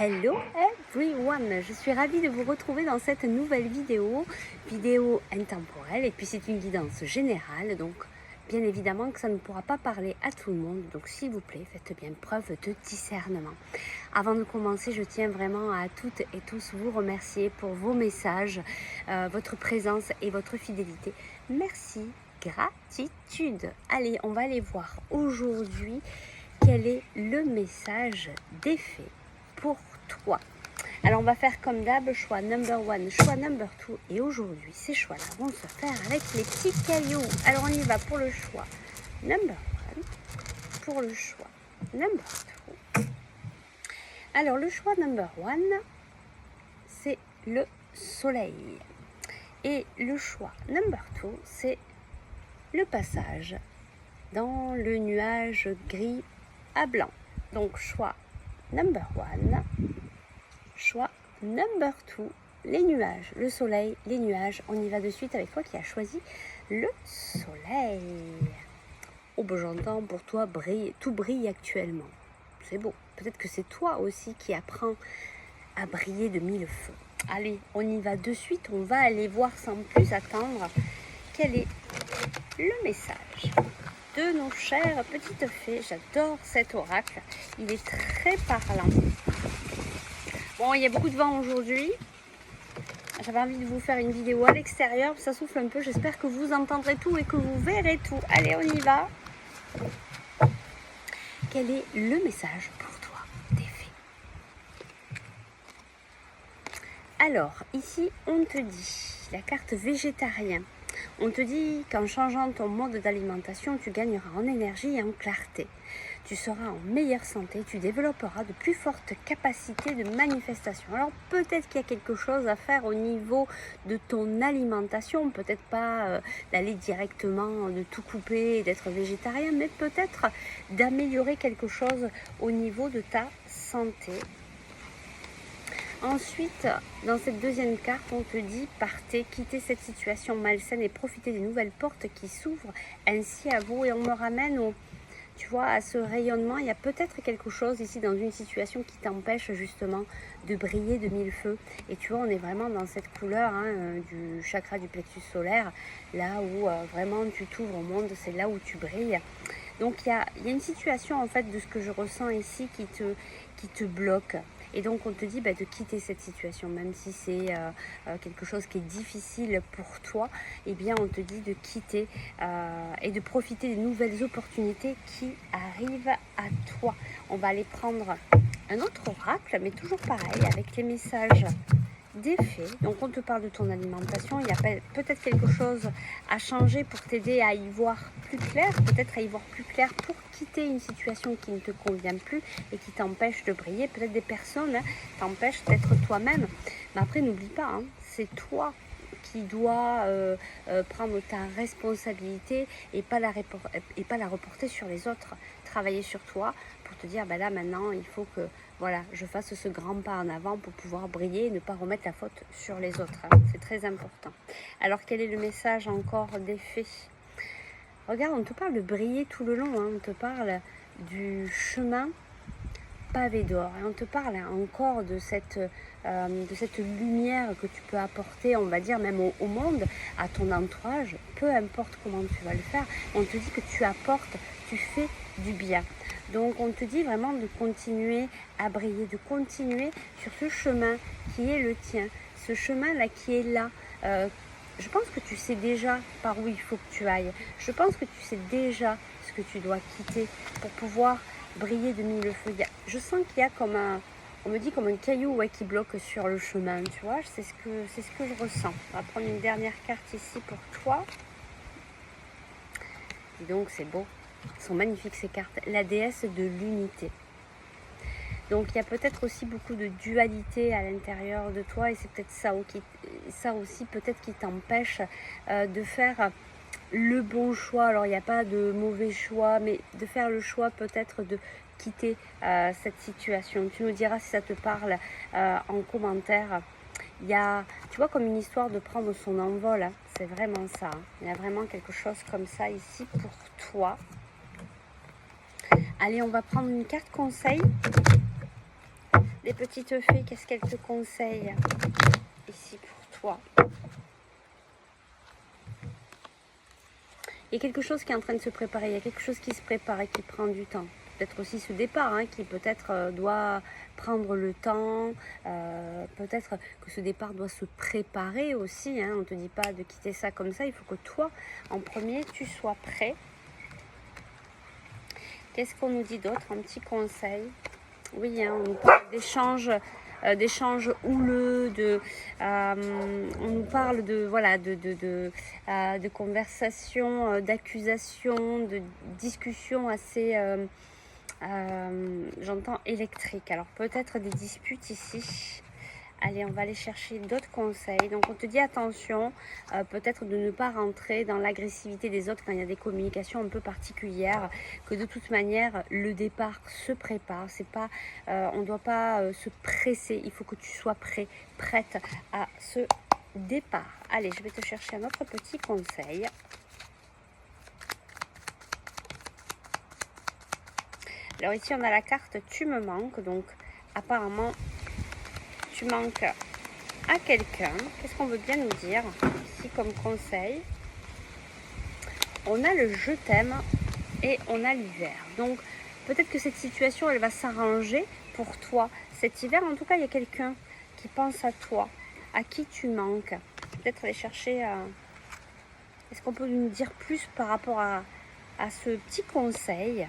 Hello everyone, je suis ravie de vous retrouver dans cette nouvelle vidéo intemporelle, et puis c'est une guidance générale, donc bien évidemment que ça ne pourra pas parler à tout le monde, donc s'il vous plaît faites bien preuve de discernement. Avant de commencer, je tiens vraiment à toutes et tous vous remercier pour vos messages, votre présence et votre fidélité. Merci, gratitude. Allez, on va aller voir aujourd'hui quel est le message d'effet pour toi. Alors on va faire comme d'hab, choix number one, choix number two, et aujourd'hui ces choix-là vont se faire avec les petits cailloux. Alors on y va pour le choix number one, pour le choix number two. Alors le choix number one, c'est le soleil, et le choix number two, c'est le passage dans le nuage gris à blanc. Donc choix number one, choix number two, les nuages, le soleil, les nuages. On y va de suite avec toi qui as choisi le soleil. Oh ben j'entends pour toi tout brille actuellement. C'est beau. Peut-être que c'est toi aussi qui apprends à briller de mille feux. Allez, on y va de suite. On va aller voir sans plus attendre quel est le message de nos chères petites fées. J'adore cet oracle, il est très parlant. Bon, il y a beaucoup de vent aujourd'hui, j'avais envie de vous faire une vidéo à l'extérieur, ça souffle un peu, j'espère que vous entendrez tout et que vous verrez tout. Allez, on y va. Quel est le message pour toi des fées? Alors, ici, on te dit, la carte végétarien. On te dit qu'en changeant ton mode d'alimentation, tu gagneras en énergie et en clarté. Tu seras en meilleure santé, tu développeras de plus fortes capacités de manifestation. Alors peut-être qu'il y a quelque chose à faire au niveau de ton alimentation, peut-être pas d'aller directement, de tout couper et d'être végétarien, mais peut-être d'améliorer quelque chose au niveau de ta santé. Ensuite, dans cette deuxième carte, on te dit partez, quittez cette situation malsaine et profitez des nouvelles portes qui s'ouvrent ainsi à vous. Et on me ramène tu vois, à ce rayonnement. Il y a peut-être quelque chose ici dans une situation qui t'empêche justement de briller de mille feux. Et tu vois, on est vraiment dans cette couleur du chakra du plexus solaire, là où vraiment tu t'ouvres au monde, c'est là où tu brilles. Donc il y a une situation en fait de ce que je ressens ici qui te bloque. Et donc on te dit de quitter cette situation, même si c'est quelque chose qui est difficile pour toi, eh bien on te dit de quitter et de profiter des nouvelles opportunités qui arrivent à toi. On va aller prendre un autre oracle, mais toujours pareil, avec les messages d'effet. Donc on te parle de ton alimentation, il y a peut-être quelque chose à changer pour t'aider à y voir plus clair, peut-être à y voir plus clair pour quitter une situation qui ne te convient plus et qui t'empêche de briller. Peut-être des personnes t'empêchent d'être toi-même, mais après n'oublie pas, c'est toi qui dois prendre ta responsabilité et pas la reporter sur les autres. Travailler sur toi pour te dire là maintenant il faut que je fasse ce grand pas en avant pour pouvoir briller et ne pas remettre la faute sur les autres. C'est très important. Alors quel est le message encore des fées? Regarde, on te parle de briller tout le long, on te parle du chemin pavé d'or, et on te parle encore de cette lumière que tu peux apporter, on va dire même au monde, à ton entourage, peu importe comment tu vas le faire. On te dit que tu apportes, tu fais du bien. Donc on te dit vraiment de continuer à briller, de continuer sur ce chemin qui est le tien, ce chemin-là qui est là. Je pense que tu sais déjà par où il faut que tu ailles. Je pense que tu sais déjà ce que tu dois quitter pour pouvoir briller de mille feux. Je sens qu'il y a on me dit comme un caillou qui bloque sur le chemin, tu vois, c'est ce que je ressens. On va prendre une dernière carte ici pour toi. Dis donc, c'est beau. Elles sont magnifiques ces cartes. La déesse de l'unité. Donc il y a peut-être aussi beaucoup de dualité à l'intérieur de toi, et c'est peut-être ça aussi peut-être qui t'empêche de faire le bon choix. Alors il n'y a pas de mauvais choix, mais de faire le choix peut-être de quitter cette situation. Tu nous diras si ça te parle en commentaire. Il y a, tu vois, comme une histoire de prendre son envol, c'est vraiment ça. Il y a vraiment quelque chose comme ça ici pour toi. Allez, on va prendre une carte conseil. Les petites fées, qu'est-ce qu'elles te conseillent ici pour toi? Il y a quelque chose qui est en train de se préparer, il y a quelque chose qui se prépare et qui prend du temps. Peut-être aussi ce départ qui peut-être doit prendre le temps, peut-être que ce départ doit se préparer aussi. On ne te dit pas de quitter ça comme ça, il faut que toi, en premier, tu sois prêt. Qu'est-ce qu'on nous dit d'autre? Un petit conseil. Oui, on nous parle d'échanges houleux, on nous parle de conversations, d'accusations, de discussions assez, j'entends électriques. Alors peut-être des disputes ici. Allez, on va aller chercher d'autres conseils. Donc, on te dit attention, peut-être de ne pas rentrer dans l'agressivité des autres quand il y a des communications un peu particulières. Que de toute manière, le départ se prépare. C'est pas, on ne doit pas se presser. Il faut que tu sois prête à ce départ. Allez, je vais te chercher un autre petit conseil. Alors ici, on a la carte « Tu me manques ». Donc, apparemment, tu manques à quelqu'un. Qu'est-ce qu'on veut bien nous dire ici comme conseil? On a le je t'aime et on a l'hiver. Donc peut-être que cette situation elle va s'arranger pour toi cet hiver. En tout cas il y a quelqu'un qui pense à toi, à qui tu manques. Peut-être aller chercher est-ce qu'on peut nous dire plus par rapport à ce petit conseil?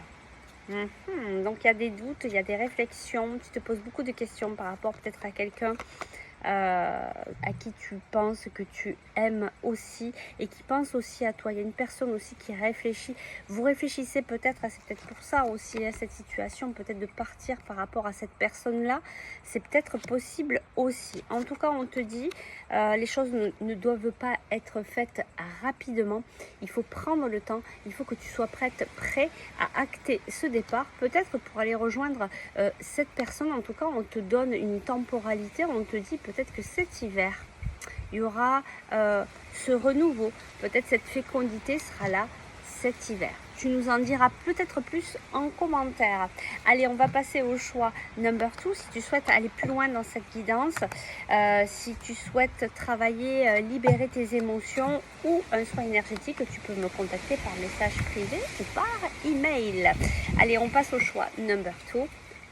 Donc il y a des doutes, il y a des réflexions, tu te poses beaucoup de questions par rapport peut-être à quelqu'un à qui tu penses que tu aimes aussi et qui pense aussi à toi. Il y a une personne aussi qui réfléchit. Vous réfléchissez peut-être, c'est peut-être pour ça aussi cette situation, peut-être de partir par rapport à cette personne-là. C'est peut-être possible aussi. En tout cas, on te dit, les choses ne doivent pas être faites rapidement. Il faut prendre le temps. Il faut que tu sois prêt à acter ce départ. Peut-être pour aller rejoindre cette personne. En tout cas, on te donne une temporalité. On te dit peut-être que cet hiver, il y aura ce renouveau. Peut-être cette fécondité sera là cet hiver. Tu nous en diras peut-être plus en commentaire. Allez, on va passer au choix number 2. Si tu souhaites aller plus loin dans cette guidance, si tu souhaites travailler, libérer tes émotions ou un soin énergétique, tu peux me contacter par message privé ou par email. Allez, on passe au choix number 2.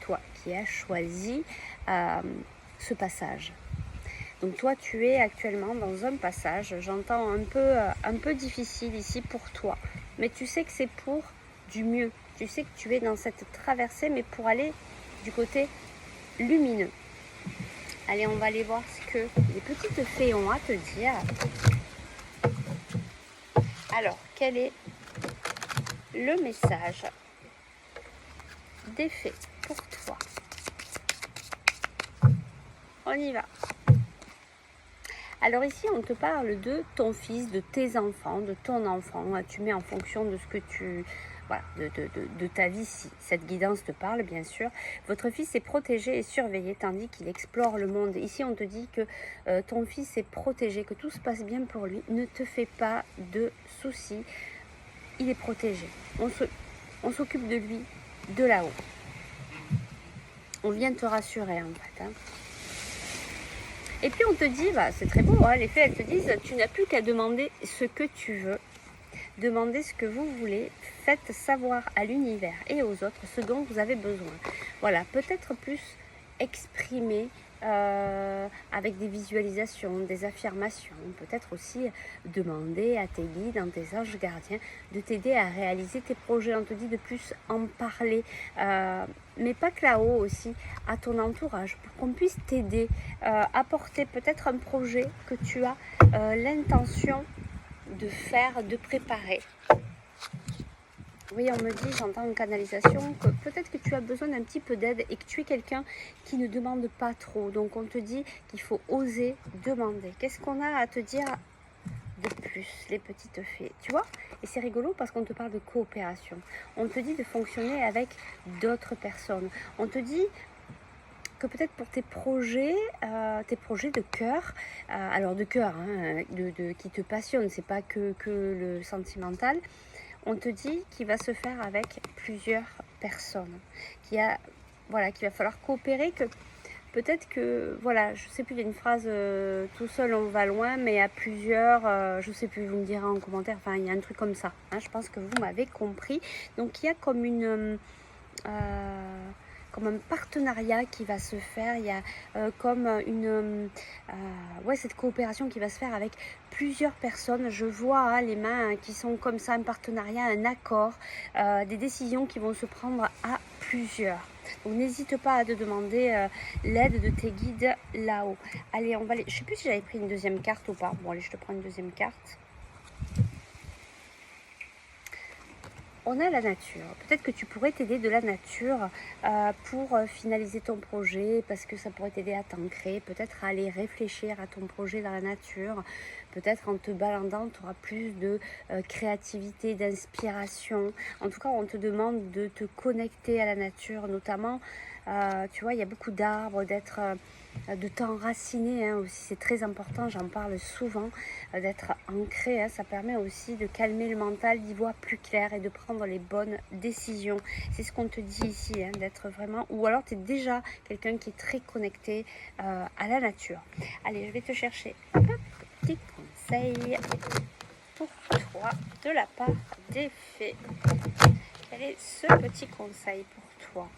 Toi qui as choisi ce passage. Donc toi, tu es actuellement dans un passage, j'entends un peu difficile ici pour toi. Mais tu sais que c'est pour du mieux. Tu sais que tu es dans cette traversée, mais pour aller du côté lumineux. Allez, on va aller voir ce que les petites fées ont à te dire. Alors, quel est le message des fées pour toi? On y va. Alors ici, on te parle de ton fils, de tes enfants, de ton enfant. Tu mets en fonction de ce que tu... Voilà, de ta vie, si cette guidance te parle, bien sûr. Votre fils est protégé et surveillé, tandis qu'il explore le monde. Ici, on te dit que ton fils est protégé, que tout se passe bien pour lui. Ne te fais pas de soucis. Il est protégé. On s'occupe de lui de là-haut. On vient te rassurer, en fait. Et puis on te dit, c'est très beau, les fées elles te disent, tu n'as plus qu'à demander ce que tu veux, demandez ce que vous voulez, faites savoir à l'univers et aux autres ce dont vous avez besoin. Voilà, peut-être plus exprimer avec des visualisations, des affirmations, peut-être aussi demander à tes guides, à tes anges gardiens de t'aider à réaliser tes projets. On te dit de plus en parler, mais pas que là-haut aussi, à ton entourage, pour qu'on puisse t'aider, apporter peut-être un projet que tu as l'intention de faire, de préparer. Oui, on me dit, j'entends en canalisation, que peut-être que tu as besoin d'un petit peu d'aide et que tu es quelqu'un qui ne demande pas trop. Donc on te dit qu'il faut oser demander. Qu'est-ce qu'on a à te dire de plus, les petites fées? Tu vois? Et c'est rigolo parce qu'on te parle de coopération. On te dit de fonctionner avec d'autres personnes. On te dit que peut-être pour tes projets de cœur, alors de cœur, qui te passionnent, c'est pas que le sentimental. On te dit qu'il va se faire avec plusieurs personnes, qu'il va falloir coopérer, que peut-être que, voilà, je sais plus, il y a une phrase, tout seul on va loin, mais à plusieurs, je sais plus, vous me direz en commentaire, enfin il y a un truc comme ça, hein, je pense que vous m'avez compris. Donc il y a comme comme un partenariat qui va se faire, il y a comme ouais, cette coopération qui va se faire avec plusieurs personnes. Je vois hein, les mains qui sont comme ça, un partenariat, un accord, des décisions qui vont se prendre à plusieurs. Donc n'hésite pas à te demander l'aide de tes guides là-haut. Allez, on va aller. Je sais plus si j'avais pris une deuxième carte ou pas. Bon allez, je te prends une deuxième carte. On a la nature. Peut-être que tu pourrais t'aider de la nature pour finaliser ton projet, parce que ça pourrait t'aider à t'ancrer, peut-être à aller réfléchir à ton projet dans la nature. Peut-être en te baladant, tu auras plus de créativité, d'inspiration. En tout cas, on te demande de te connecter à la nature, notamment, tu vois, il y a beaucoup d'arbres, de t'enraciner hein, aussi, c'est très important, j'en parle souvent, d'être ancré, hein, ça permet aussi de calmer le mental, d'y voir plus clair et de prendre les bonnes décisions. C'est ce qu'on te dit ici, hein, d'être vraiment, ou alors tu es déjà quelqu'un qui est très connecté à la nature. Allez, je vais te chercher un petit conseil pour toi de la part des fées. Quel est ce petit conseil pour toi?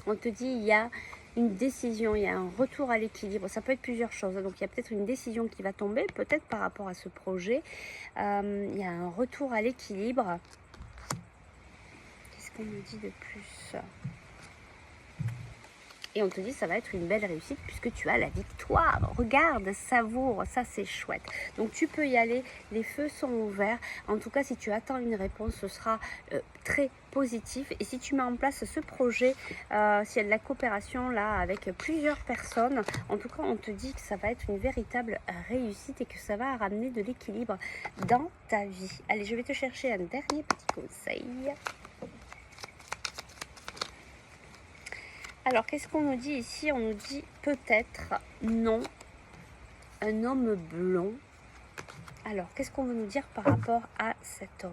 On te dit il y a une décision, il y a un retour à l'équilibre. Ça peut être plusieurs choses. Donc il y a peut-être une décision qui va tomber, peut-être par rapport à ce projet. Il y a un retour à l'équilibre. Qu'est-ce qu'on nous dit de plus? Et on te dit ça va être une belle réussite puisque tu as la victoire. Regarde, savoure, ça c'est chouette. Donc tu peux y aller, les feux sont ouverts. En tout cas, si tu attends une réponse, ce sera très positif. Et si tu mets en place ce projet, s'il y a de la coopération là avec plusieurs personnes, en tout cas on te dit que ça va être une véritable réussite et que ça va ramener de l'équilibre dans ta vie. Allez, je vais te chercher un dernier petit conseil. Alors, qu'est-ce qu'on nous dit ici? On nous dit peut-être non, un homme blond. Alors, qu'est-ce qu'on veut nous dire par rapport à cet homme?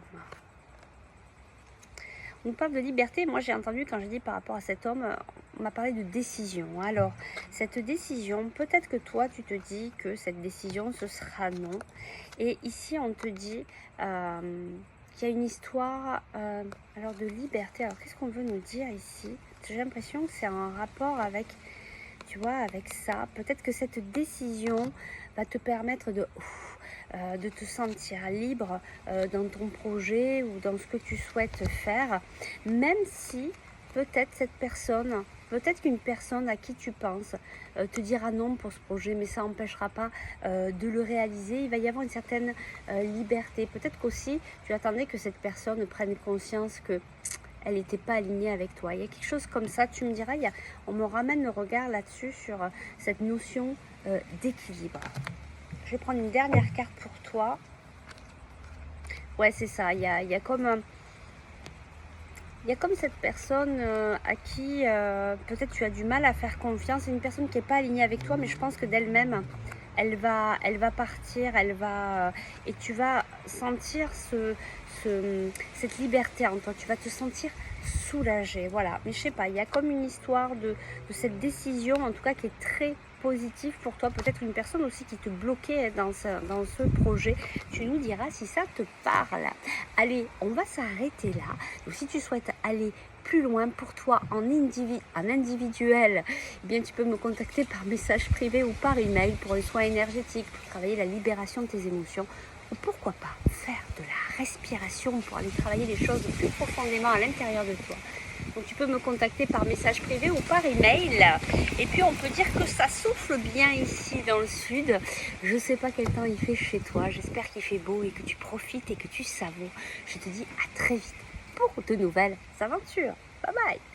On parle de liberté. Moi, j'ai entendu quand j'ai dit par rapport à cet homme, on m'a parlé de décision. Alors, cette décision, peut-être que toi, tu te dis que cette décision, ce sera non. Et ici, on te dit qu'il y a une histoire alors de liberté. Alors, qu'est-ce qu'on veut nous dire ici? J'ai l'impression que c'est un rapport avec, tu vois, avec ça. Peut-être que cette décision va te permettre de te sentir libre dans ton projet ou dans ce que tu souhaites faire. Même si peut-être cette personne, peut-être qu'une personne à qui tu penses te dira non pour ce projet, mais ça n'empêchera pas de le réaliser. Il va y avoir une certaine liberté. Peut-être qu'aussi tu attendais que cette personne prenne conscience que elle n'était pas alignée avec toi. Il y a quelque chose comme ça, tu me diras, on me ramène le regard là-dessus sur cette notion d'équilibre. Je vais prendre une dernière carte pour toi. Ouais, c'est ça, il y a comme cette personne à qui peut-être tu as du mal à faire confiance. C'est une personne qui n'est pas alignée avec toi, mais je pense que d'elle-même, elle va partir, et tu vas sentir cette liberté en toi. Tu vas te sentir soulagé, voilà. Mais je sais pas, il y a comme une histoire de cette décision, en tout cas, qui est très positive pour toi. Peut-être une personne aussi qui te bloquait dans ce projet. Tu nous diras si ça te parle. Allez, on va s'arrêter là. Donc, si tu souhaites aller plus loin pour toi en individuel, eh bien tu peux me contacter par message privé ou par email pour les soins énergétiques, pour travailler la libération de tes émotions, ou pourquoi pas faire de la respiration pour aller travailler les choses plus profondément à l'intérieur de toi. Donc tu peux me contacter par message privé ou par email. Et puis on peut dire que ça souffle bien ici dans le sud. Je ne sais pas quel temps il fait chez toi. J'espère qu'il fait beau et que tu profites et que tu savoures. Je te dis à très vite pour de nouvelles aventures. Bye bye.